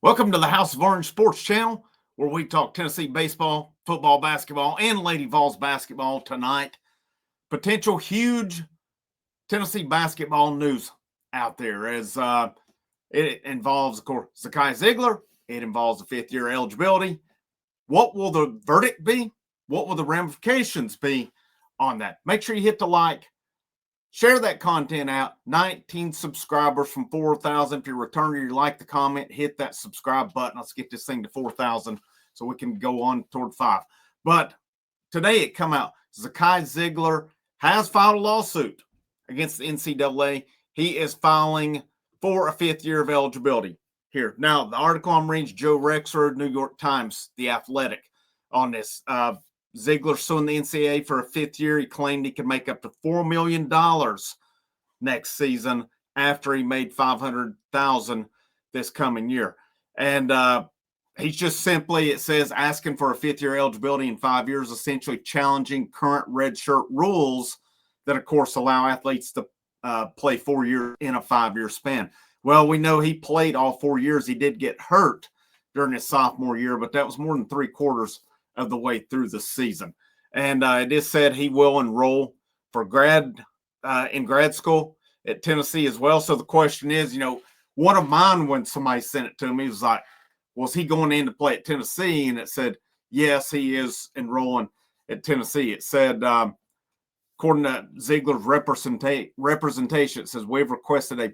Welcome to the House of Orange Sports Channel, where we talk Tennessee baseball, football, basketball, and Lady Vols basketball tonight. Potential huge Tennessee basketball news out there as it involves, of course, Zakai Zeigler. It involves the fifth-year eligibility. What will the verdict be? What will the ramifications be on that? Make sure you hit the like. Share that content out. 19 subscribers from 4,000. If you're returning, you like the comment, hit that subscribe button. Let's get this thing to 4,000 so we can go on toward 5. But today it come out. Zakai Zeigler has filed a lawsuit against the NCAA. He is filing for a fifth year of eligibility here. Now, the article I'm reading, Joe Rexford, New York Times, The Athletic, on this. Zeigler suing the NCAA for a fifth year. He claimed he could make up to $4 million next season after he made $500,000 this coming year. And he's just simply, it says, asking for a fifth year eligibility in 5 years, essentially challenging current redshirt rules that, of course, allow athletes to play 4 years in a 5 year span. Well, we know he played all 4 years. He did get hurt during his sophomore year, but that was more than 3/4 of the way through the season. And it is said he will enroll for in grad school at Tennessee as well. So the question is, one of mine when somebody sent it to me was like, was he going in to play at Tennessee? And it said, yes, he is enrolling at Tennessee. It said, according to Zeigler's representation, it says, we've requested a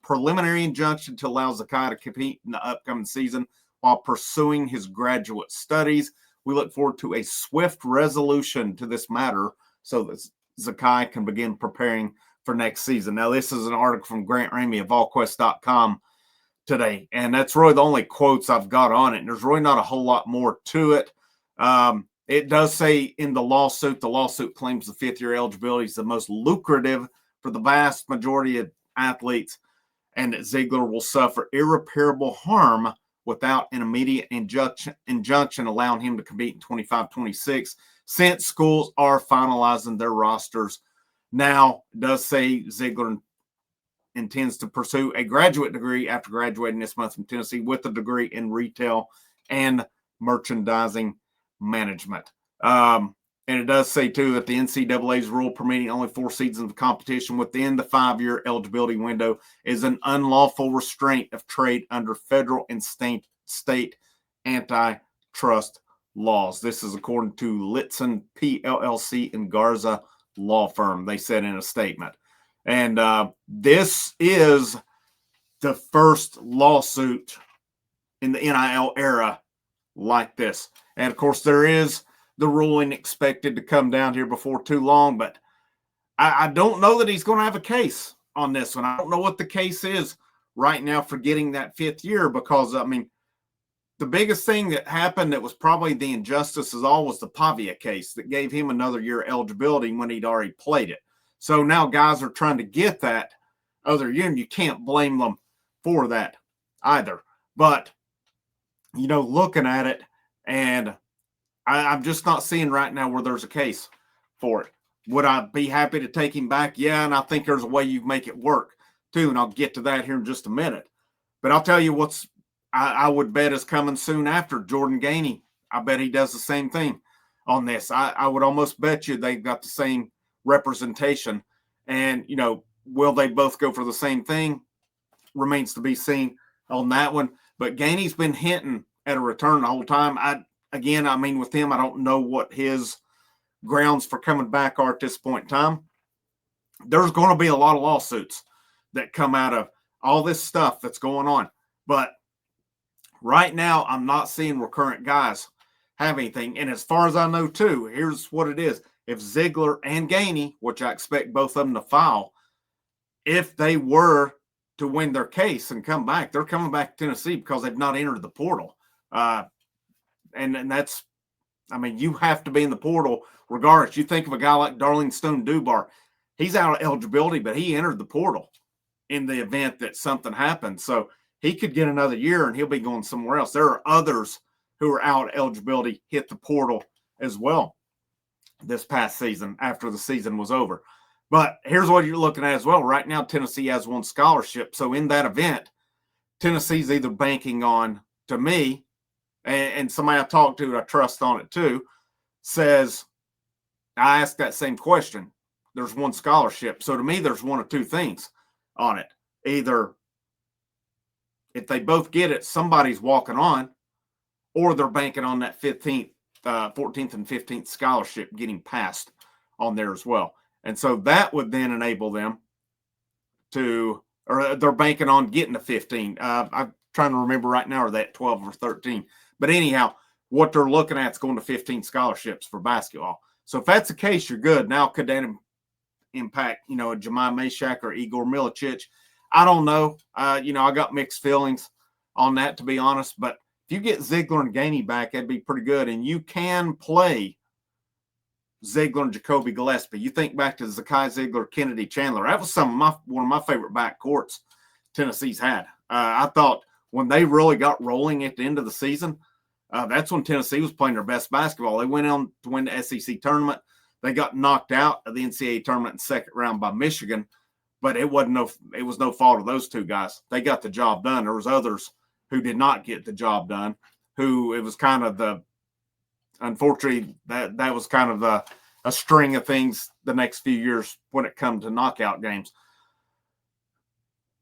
preliminary injunction to allow Zakai to compete in the upcoming season while pursuing his graduate studies. We look forward to a swift resolution to this matter so that Zakai can begin preparing for next season. Now, this is an article from Grant Ramey of VolQuest.com today, and that's really the only quotes I've got on it. And there's really not a whole lot more to it. It does say in the lawsuit claims the fifth-year eligibility is the most lucrative for the vast majority of athletes, and that Zeigler will suffer irreparable harm without an immediate injunction allowing him to compete in 25-26, since schools are finalizing their rosters. Now, it does say Zeigler intends to pursue a graduate degree after graduating this month from Tennessee with a degree in retail and merchandising management. And it does say, too, that the NCAA's rule permitting only 4 seasons of competition within the 5-year eligibility window is an unlawful restraint of trade under federal and state antitrust laws. This is according to Litson PLLC and Garza law firm, they said in a statement. And this is the first lawsuit in the NIL era like this. And, of course, there is the ruling expected to come down here before too long, but I don't know that he's going to have a case on this one. I don't know what the case is right now for getting that fifth year, because, the biggest thing that happened that was probably the injustice is all was the Pavia case that gave him another year eligibility when he'd already played it. So now guys are trying to get that other year, and you can't blame them for that either. But, looking at it, and I'm just not seeing right now where there's a case for it. Would I be happy to take him back? Yeah, and I think there's a way you make it work, too, and I'll get to that here in just a minute. But I'll tell you I would bet is coming soon after Jordan Gainey. I bet he does the same thing on this. I would almost bet you they've got the same representation. And, will they both go for the same thing? Remains to be seen on that one. But Gainey's been hinting at a return the whole time. With him, I don't know what his grounds for coming back are at this point in time. There's going to be a lot of lawsuits that come out of all this stuff that's going on. But right now, I'm not seeing recurrent guys have anything. And as far as I know, too, here's what it is. If Zeigler and Gainey, which I expect both of them to file, if they were to win their case and come back, they're coming back to Tennessee because they've not entered the portal. And that's, you have to be in the portal regardless. You think of a guy like Darling Stone Dubar. He's out of eligibility, but he entered the portal in the event that something happened. So he could get another year and he'll be going somewhere else. There are others who are out of eligibility, hit the portal as well this past season after the season was over. But here's what you're looking at as well. Right now, Tennessee has one scholarship. So in that event, Tennessee's either banking on, to me, and somebody I talked to, I trust on it too, says, I asked that same question. There's one scholarship. So to me, there's one of two things on it. Either if they both get it, somebody's walking on, or they're banking on that 14th and 15th scholarship getting passed on there as well. And so that would then enable them to, or they're banking on getting to 15. I'm trying to remember right now, are they at 12 or 13? But anyhow, what they're looking at is going to 15 scholarships for basketball. So if that's the case, you're good. Now, could that impact, a Jemai Mashak or Igor Milicic? I don't know. I got mixed feelings on that, to be honest. But if you get Zeigler and Gainey back, that'd be pretty good. And you can play Zeigler and Jacoby Gillespie. You think back to Zakai Zeigler, Kennedy Chandler. That was one of my favorite backcourts Tennessee's had. I thought when they really got rolling at the end of the season, that's when Tennessee was playing their best basketball. They went on to win the SEC tournament. They got knocked out of the NCAA tournament in the second round by Michigan, but it was no fault of those two guys. They got the job done. There was others who did not get the job done, who it was kind of unfortunately, that was kind of a string of things the next few years when it comes to knockout games.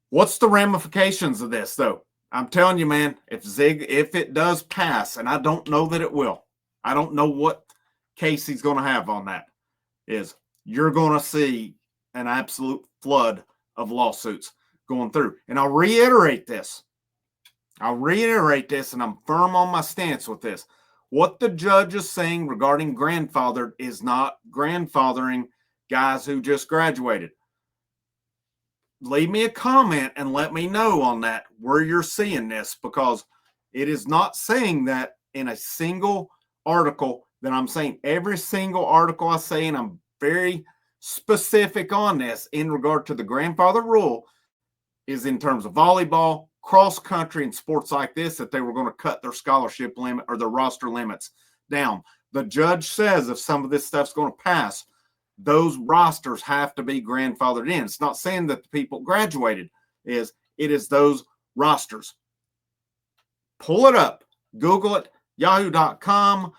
What's the ramifications of this, though? I'm telling you, man, if it does pass, and I don't know that it will, I don't know what case he's going to have on that, is you're going to see an absolute flood of lawsuits going through. And I'll reiterate this, and I'm firm on my stance with this. What the judge is saying regarding grandfathered is not grandfathering guys who just graduated. Leave me a comment and let me know on that, where you're seeing this, because it is not saying that in a single article that I'm saying. Every single article I say, and I'm very specific on this in regard to the grandfather rule, is in terms of volleyball, cross country, and sports like this, that they were going to cut their scholarship limit or their roster limits down. The judge says if some of this stuff's going to pass, those rosters have to be grandfathered in. It's not saying that the people graduated. It is those rosters. Pull it up. Google it. Yahoo.com.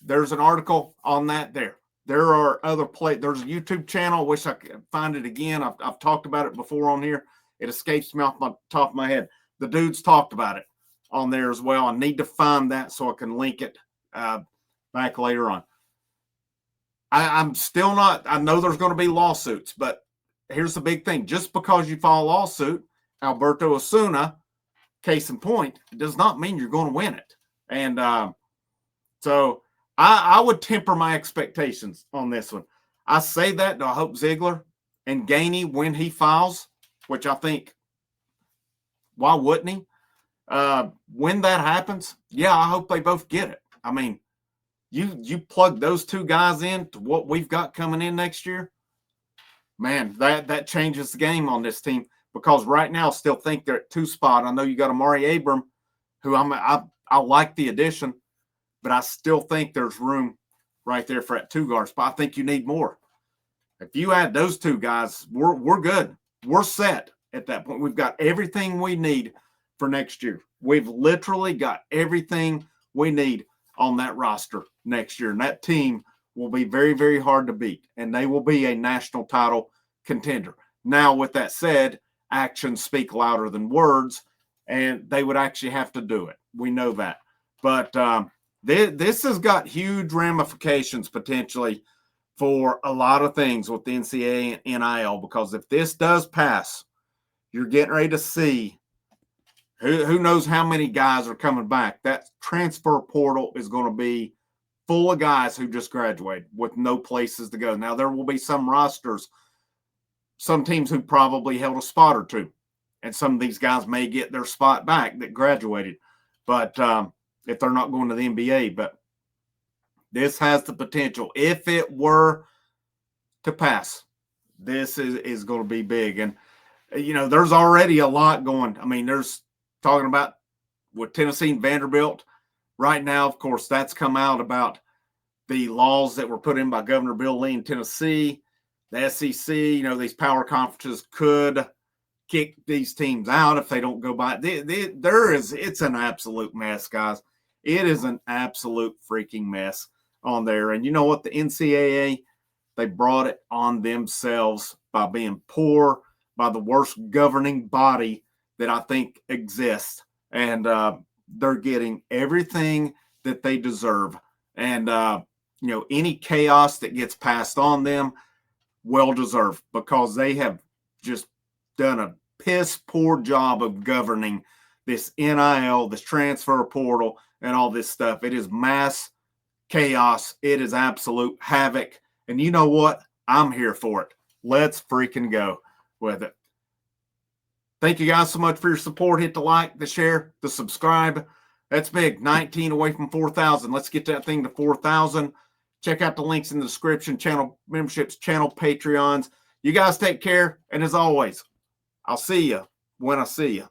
There's an article on that there. There are other there's a YouTube channel. I wish I could find it again. I've talked about it before on here. It escapes me off my top of my head. The dudes talked about it on there as well. I need to find that so I can link it back later on. I'm still not, I know there's going to be lawsuits, but here's the big thing. Just because you file a lawsuit, Alberto Osuna, case in point, does not mean you're going to win it. And so I would temper my expectations on this one. I say that, I hope Zeigler and Gainey, when he files, which I think, why wouldn't he? When that happens, yeah, I hope they both get it. I mean, you plug those two guys in to what we've got coming in next year, man, that changes the game on this team, because right now I still think they're at 2 spot. I know you got Amari Abram, who I like the addition, but I still think there's room right there for that 2 guard spot. I think you need more. If you add those 2 guys, we're good. We're set at that point. We've got everything we need for next year. We've literally got everything we need on that roster next year. And that team will be very, very hard to beat. And they will be a national title contender. Now, with that said, actions speak louder than words, and they would actually have to do it. We know that. But this has got huge ramifications potentially for a lot of things with the NCAA and NIL, because if this does pass, you're getting ready to see who knows how many guys are coming back. That transfer portal is going to be full of guys who just graduated with no places to go. Now, there will be some rosters, some teams who probably held a spot or 2, and some of these guys may get their spot back that graduated, but if they're not going to the NBA. But this has the potential, if it were to pass, this is going to be big. And, there's already a lot going. I mean, there's talking about with Tennessee and Vanderbilt right now. Of course, that's come out about the laws that were put in by Governor Bill Lee in Tennessee. The SEC, these power conferences kick these teams out if they don't go by. It's an absolute mess, guys. It is an absolute freaking mess on there. And you know what? The NCAA, they brought it on themselves by being poor, by the worst governing body that I think exists. And they're getting everything that they deserve. And, any chaos that gets passed on them, well-deserved, because they have just done a piss poor job of governing this NIL, this transfer portal, and all this stuff. It is mass chaos. It is absolute havoc. And you know what? I'm here for it. Let's freaking go with it. Thank you guys so much for your support. Hit the like, the share, the subscribe. That's big. 19 away from 4,000. Let's get that thing to 4,000. Check out the links in the description, channel memberships, channel Patreons. You guys take care. And as always, I'll see you when I see you.